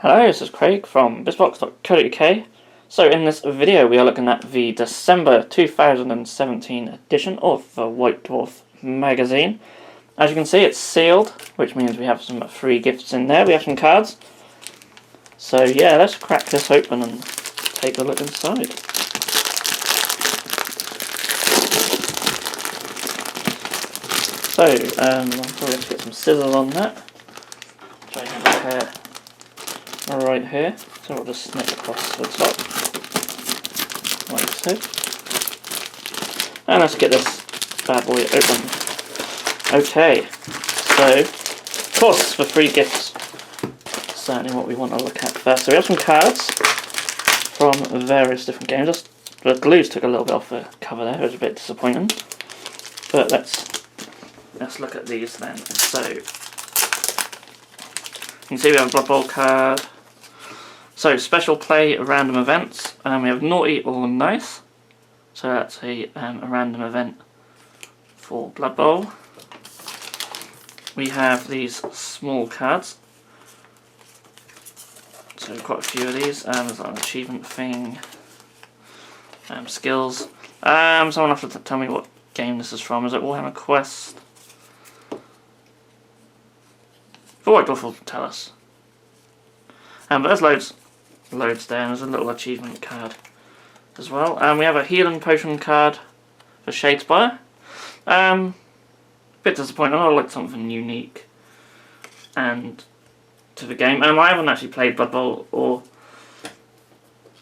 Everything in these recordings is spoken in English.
Hello, this is Craig from bizbox.co.uk. So in this video we are looking at the December 2017 edition of the White Dwarf magazine. As you can see, it's sealed, which means we have some free gifts in there. We have some cards. So yeah, let's crack this open and take a look inside. So, I'll probably have to get some scissors on that. Try and compare right here. So we'll just snip across the top, like so. And let's get this bad boy open. Okay, so, of course, for free gifts, certainly what we want to look at first. So we have some cards from various different games. The glues took a little bit off the cover there, it was a bit disappointing. But let's look at these then. So, you can see we have a Blood Bowl card. So, special play random events. We have Naughty or Nice. So that's a random event for Blood Bowl. We have these small cards. So quite a few of these. There's like an achievement thing. Skills. Someone will have to tell me what game this is from. Is it Warhammer Quest? The White Dwarf will tell us. But there's loads there, and there's a little achievement card as well. We have a healing potion card for Shadespire. Bit disappointing. I like something unique and to the game. I haven't actually played Blood Bowl or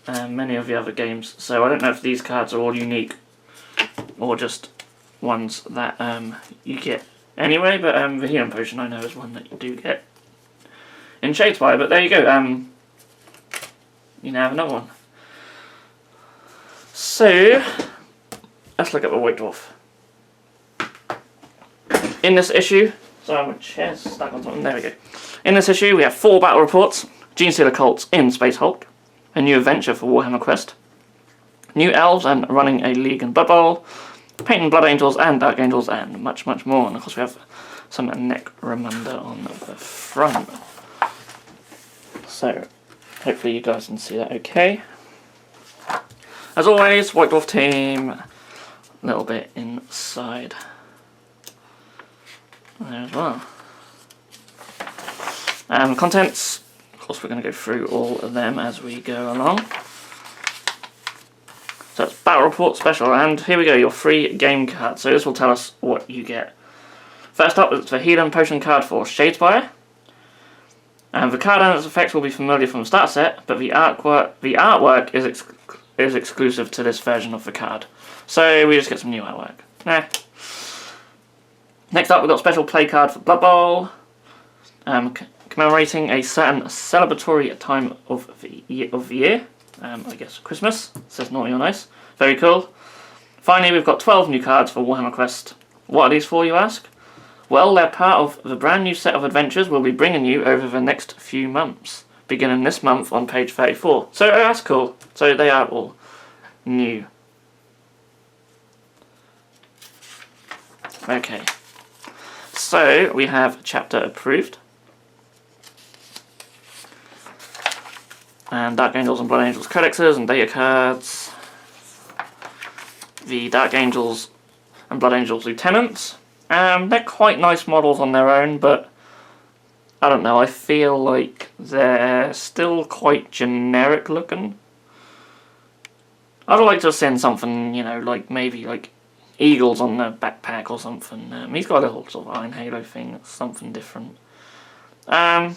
many of the other games, so I don't know if these cards are all unique or just ones that you get anyway. But the healing potion I know is one that you do get in Shadespire. But there you go. You now have another one. So let's look at the White Dwarf. In this issue, sorry, my chair's stuck on something. There we go. In this issue, we have 4 battle reports: Genestealer cults in Space Hulk, a new adventure for Warhammer Quest, new elves and running a league in Blood Bowl, painting Blood Angels and Dark Angels, and much, much more. And of course, we have some Necromunda on the front. So, hopefully, you guys can see that okay. As always, White Dwarf team, a little bit inside there as well. Contents, of course we're going to go through all of them as we go along. So it's Battle Report Special, and here we go, your free game card. So this will tell us what you get. First up is the Healing Potion card for Shadespire. The card and its effects will be familiar from the start set, but the artwork is exclusive to this version of the card. So we just get some new artwork. Next up, we've got a special play card for Blood Bowl, commemorating a certain celebratory time of the year. I guess Christmas. It says Naughty or Nice. Very cool. Finally, we've got 12 new cards for Warhammer Quest. What are these for, you ask? Well, they're part of the brand new set of adventures we'll be bringing you over the next few months, beginning this month on page 34. So that's cool. So they are all new. Okay. So we have chapter approved. And Dark Angels and Blood Angels codexes and data cards. The Dark Angels and Blood Angels lieutenants. They're quite nice models on their own, but I don't know, I feel like they're still quite generic looking. I'd like to have seen something, you know, like maybe like eagles on the backpack or something. He's got a little sort of Iron Halo thing, that's something different. Yeah,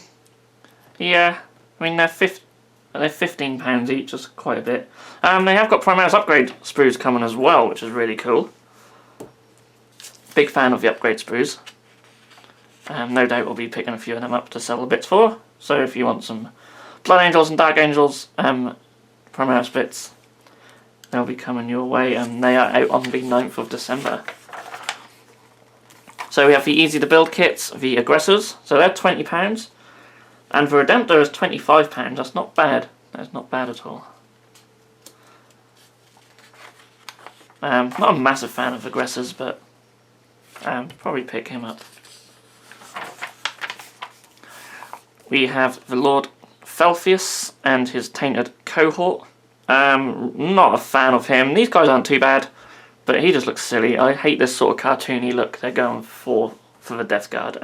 I mean they're £15 each, that's quite a bit. They have got Primaris upgrade sprues coming as well, which is really cool. Big fan of the upgrade sprues. No doubt we'll be picking a few of them up to sell the bits for. So if you want some Blood Angels and Dark Angels Primaris bits, they'll be coming your way, and they are out on the 9th of December. So we have the easy to build kits, the aggressors, so they're £20. And the Redemptor is £25, that's not bad. That's not bad at all. Not a massive fan of aggressors, but probably pick him up. We have the Lord Felfius and his tainted cohort. Not a fan of him. These guys aren't too bad, but he just looks silly. I hate this sort of cartoony look they're going for the Death Guard.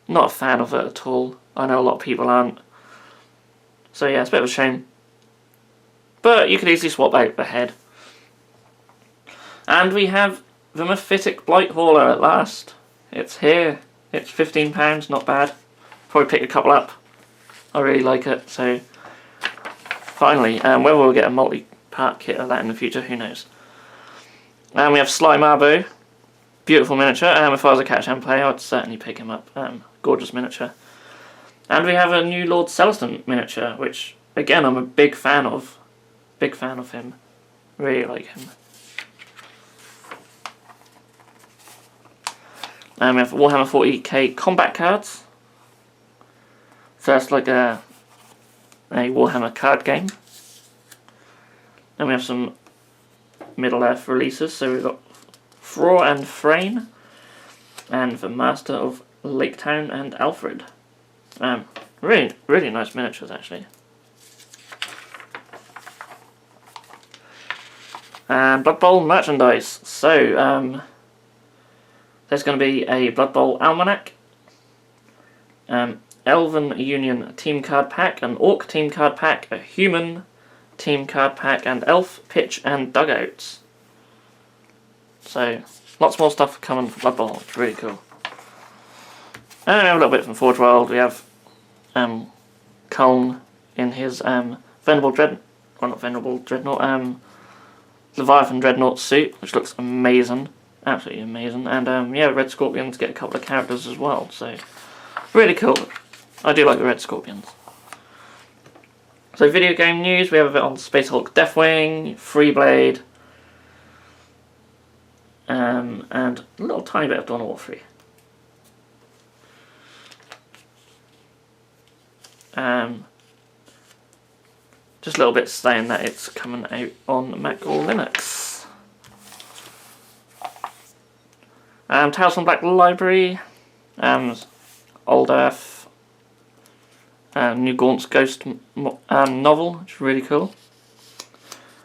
Not a fan of it at all. I know a lot of people aren't. So yeah, it's a bit of a shame. But you could easily swap out the head. And we have the Mephitic Blight Hauler at last. It's here. It's £15, not bad. Probably pick a couple up. I really like it, so finally, whether we'll get a multi-part kit of that in the future, who knows. And we have Sly Marbo, beautiful miniature. If I was a Catachan player, I'd certainly pick him up. Gorgeous miniature. And we have a new Lord Celestin miniature, which again I'm a big fan of. Big fan of him. Really like him. And we have Warhammer 40k combat cards. First, like a Warhammer card game. Then we have some Middle-earth releases. So we've got Frore and Frayne, and the Master of Laketown and Alfred. Really nice miniatures actually. And Blood Bowl merchandise. So there's going to be a Blood Bowl almanac, Elven Union team card pack, an Orc team card pack, a Human team card pack, and Elf, Pitch, and Dugouts. So lots more stuff coming for Blood Bowl. It's really cool. And we have a little bit from Forge World. We have Culn in his Leviathan Dreadnought suit, which looks amazing, absolutely amazing. And yeah, Red Scorpions get a couple of characters as well, so really cool. I do like the Red Scorpions. So video game news, we have a bit on Space Hulk Deathwing, Freeblade, and a little tiny bit of Dawn of War 3. Just a little bit saying that it's coming out on Mac or Linux. Tales from Black Library, Old Earth, New Gaunt's Ghost novel, which is really cool.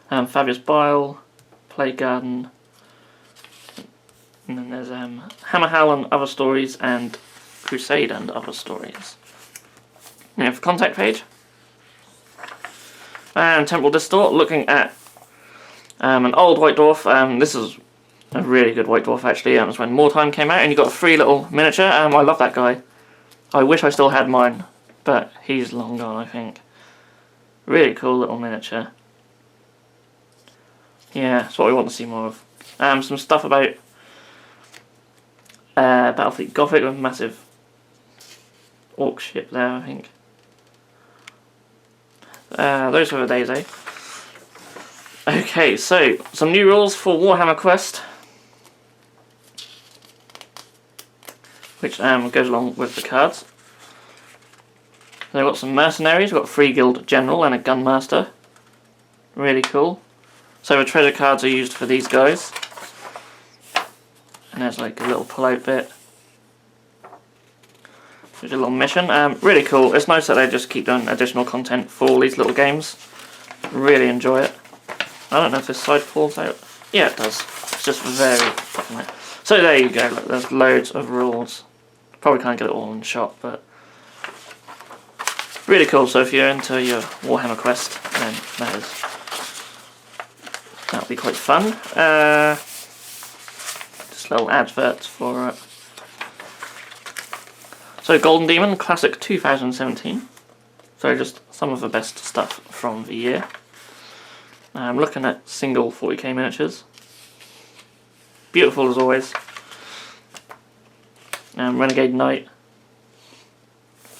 Fabius Bile, Plague Garden, and then there's Hammerhal and Other Stories, and Crusade and Other Stories. We have a contact page. And Temporal Distort, looking at an old White Dwarf. This is a really good White Dwarf actually. It was when Wartime came out, and you got a free little miniature. I love that guy. I wish I still had mine, but he's long gone, I think. Really cool little miniature. Yeah, that's what we want to see more of. Some stuff about Battlefleet Gothic with a massive orc ship there, I think. Those were the days, eh? Okay, so some new rules for Warhammer Quest, which goes along with the cards. So we've got some mercenaries, we've got a free guild general and a gunmaster. Really cool. So the treasure cards are used for these guys. And there's like a little pull-out bit. There's a little mission. Really cool. It's nice that they just keep doing additional content for all these little games. Really enjoy it. I don't know if this side falls out. Yeah, it does. It's just very... So there you go. Look, there's loads of rules. Probably can't get it all in shot, but... really cool. So if you're into your Warhammer Quest, then that'll be quite fun. Just little adverts for it. So Golden Demon Classic 2017. So just some of the best stuff from the year. I'm looking at single 40k miniatures. Beautiful as always. Renegade Knight.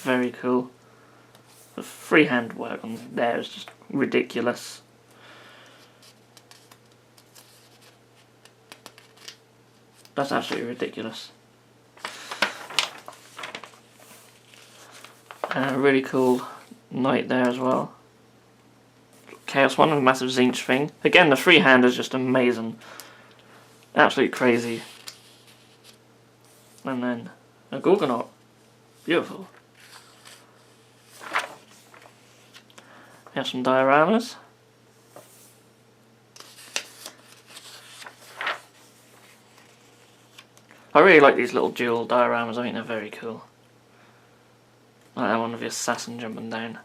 Very cool. The freehand work on there is just ridiculous. That's absolutely ridiculous. Really cool knight there as well. Chaos one with a massive Zinch thing. Again, the freehand is just amazing. Absolutely crazy. And then a Gorgonaut. Beautiful. We have some dioramas. I really like these little dual dioramas, I think they're very cool. Like that one of the assassin jumping down.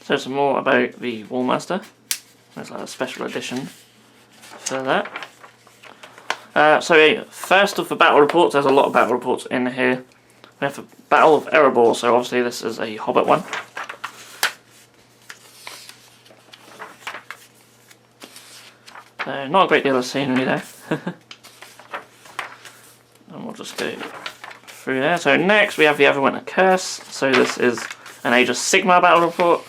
So some more about the Wallmaster. There's like a special edition for that. So first of the battle reports, there's a lot of battle reports in here. We have the Battle of Erebor, so obviously this is a Hobbit one. So not a great deal of scenery there. And we'll just go through there. So next we have the Everwinter Curse. So this is an Aegis Sigma battle report.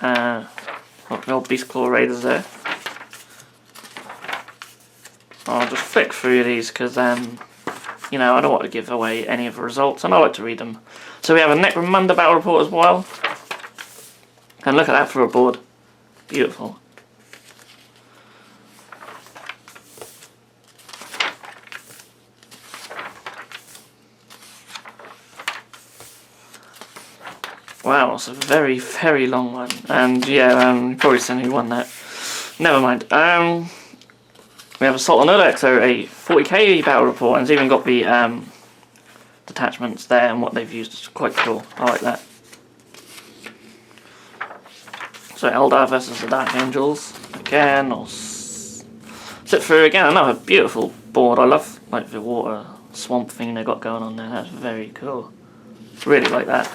Got the old Beast Claw Raiders there. I'll just flick through these because, you know, I don't want to give away any of the results and I like to read them. So we have a Necromunda battle report as well. And look at that for a board. Beautiful. Wow, it's a very, very long one. And yeah, you've probably seen who won that. Never mind. We have Assault on Urdak, so a 40k battle report, and it's even got the detachments there and what they've used. It's quite cool. I like that. So Eldar versus the Dark Angels. Again, I'll sit through again. Another beautiful board. I love like the water swamp thing they got going on there. That's very cool. Really like that.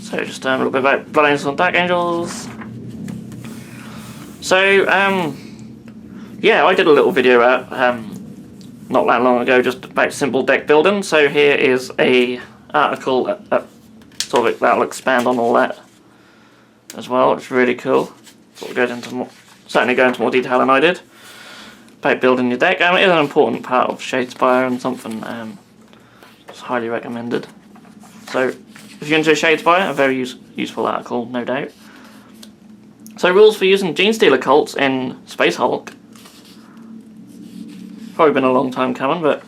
So just a little bit about Blood Angels and Dark Angels. So yeah, I did a little video out not that long ago just about simple deck building. So here is a article sort of that'll expand on all that as well. It's really cool. Sort of goes into more, certainly go into more detail than I did about building your deck. It is an important part of Shadespire and something it's highly recommended. So if you're into Shadespire, a very useful article, no doubt. So rules for using Genestealer cults in Space Hulk. Probably been a long time coming, but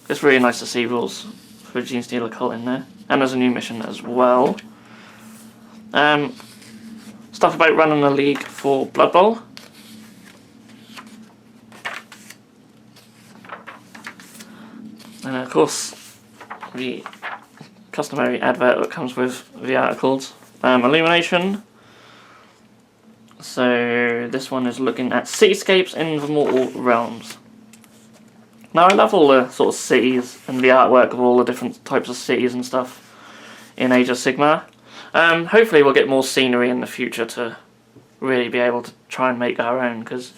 it's really nice to see rules for Genestealer cult in there. And there's a new mission as well. Stuff about running a league for Blood Bowl. And of course, the customary advert that comes with the articles. Illumination. So this one is looking at cityscapes in the mortal realms. Now I love all the sort of cities and the artwork of all the different types of cities and stuff in Aegis Sigma. Hopefully we'll get more scenery in the future to really be able to try and make our own, because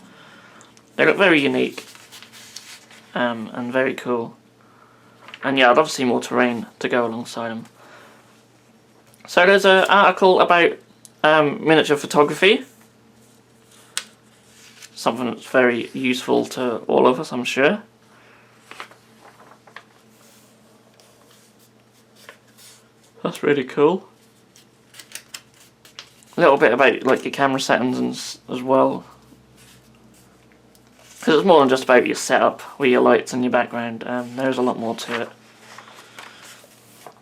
they look very unique and very cool. And yeah, I'd love to see more terrain to go alongside them. So there's an article about miniature photography. Something that's very useful to all of us, I'm sure. That's really cool. A little bit about like your camera settings and as well. Because it's more than just about your setup with your lights and your background. There's a lot more to it.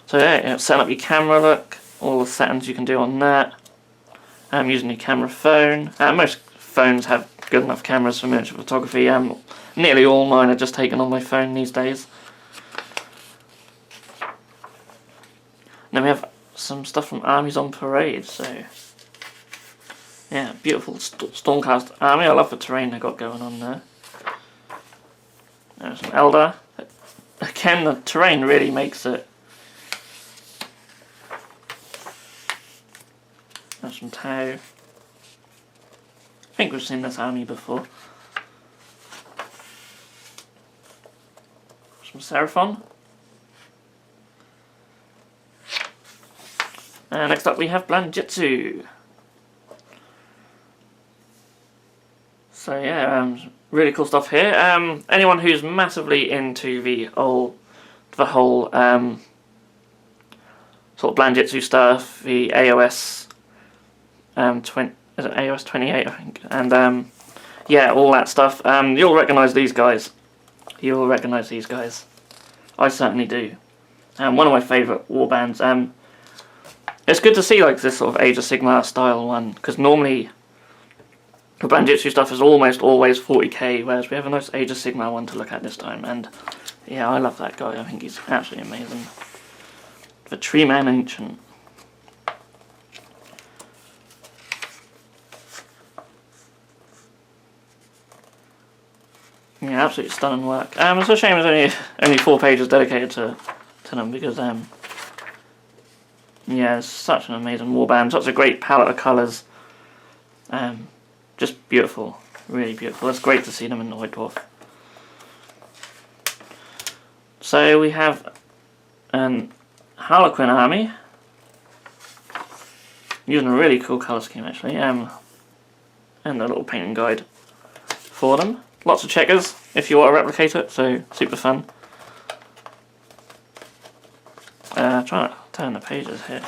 So yeah, setting up your camera look. All the settings you can do on that. Using your camera phone. Most phones have good enough cameras for miniature photography. Nearly all mine are just taken on my phone these days. And then we have some stuff from Armies on Parade. So yeah, beautiful Stormcast army. I love the terrain they got going on there. There's some Eldar. Again, the terrain really makes it. There's some Tau. I think we've seen this army before. Some Seraphon. Next up we have Blanjitsu. So yeah, really cool stuff here. Anyone who's massively into the whole sort of Blanjitsu stuff, the AOS is it AOS 28 I think, and yeah, all that stuff. You'll recognise these guys. You'll recognise these guys. I certainly do. One of my favourite warbands. It's good to see like this sort of Aegis Sigma style one, because normally the Banditsu stuff is almost always 40k, whereas we have a nice Aegis Sigma one to look at this time. And yeah, I love that guy. I think he's absolutely amazing. The Tree Man Ancient. Yeah, absolutely stunning work. It's a shame there's only 4 pages dedicated to them, because yeah, it's such an amazing warband, such a great palette of colours. Just beautiful, really beautiful. It's great to see them in the White Dwarf. So we have an Harlequin army, using a really cool colour scheme actually, and a little painting guide for them. Lots of checkers if you want to replicate it, so super fun. Trying to turn the pages here.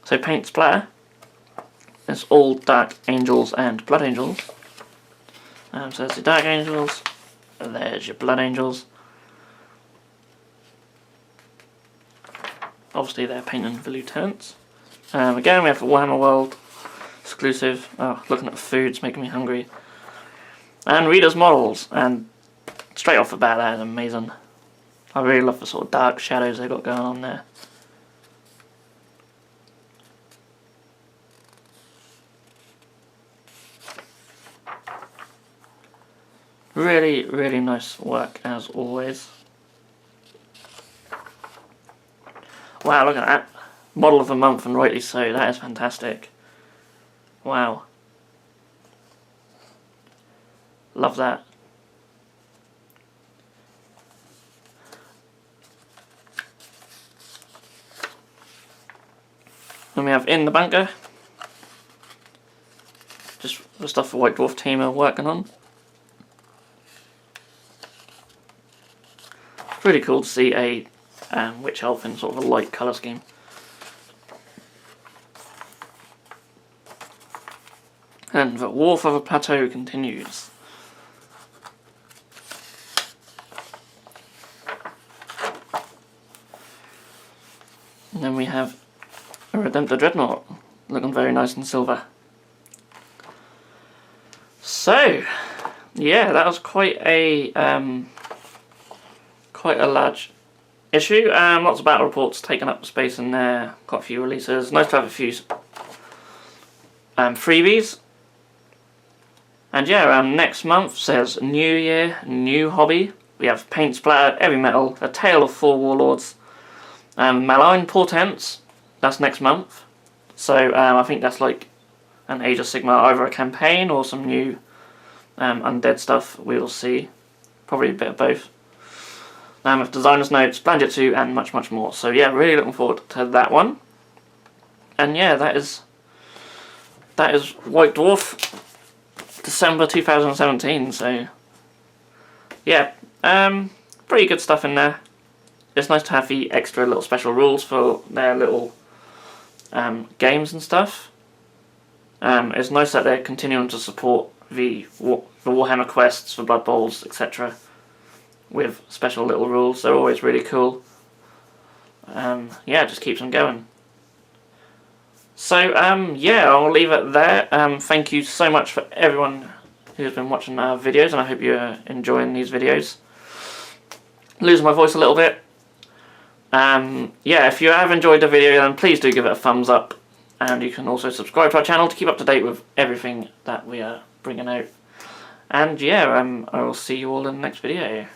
So paint splatter. It's all Dark Angels and Blood Angels. So there's the Dark Angels, and there's your Blood Angels. Obviously they're painting the lieutenants. Again we have the Warhammer World exclusive. Oh, looking at the food's making me hungry. And readers' models, and straight off the bat that is amazing. I really love the sort of dark shadows they've got going on there. Really, really nice work as always. Wow, look at that. Model of the month, and rightly so. That is fantastic. Wow. Love that. Then we have In the Bunker. Just the stuff the White Dwarf team are working on. Really cool to see a witch elf in sort of a light colour scheme. And the War for the Plateau continues. And then we have a Redemptor Dreadnought, looking very nice in silver. So, yeah, that was quite a large issue. Lots of battle reports taking up space in there. Quite a few releases. Nice to have a few freebies. And yeah, next month says New Year, new hobby. We have Paint Splattered, Heavy Metal, A Tale of Four Warlords, Malign Portents. That's next month. So I think that's like an Aegis Sigma, either a campaign or some new undead stuff. We will see. Probably a bit of both. With Designer's Notes, Banditsu, and much, much more. So yeah, really looking forward to that one. And yeah, that is White Dwarf, December 2017. So yeah, pretty good stuff in there. It's nice to have the extra little special rules for their little games and stuff. It's nice that they're continuing to support the Warhammer Quests, the Blood Bowls, etc. with special little rules. They're always really cool. Yeah, it just keeps them going. So yeah, I'll leave it there. Thank you so much for everyone who's been watching our videos, and I hope you're enjoying these videos. Losing my voice a little bit. Yeah, if you have enjoyed the video, then please do give it a thumbs up, and you can also subscribe to our channel to keep up to date with everything that we are bringing out. And yeah, I will see you all in the next video.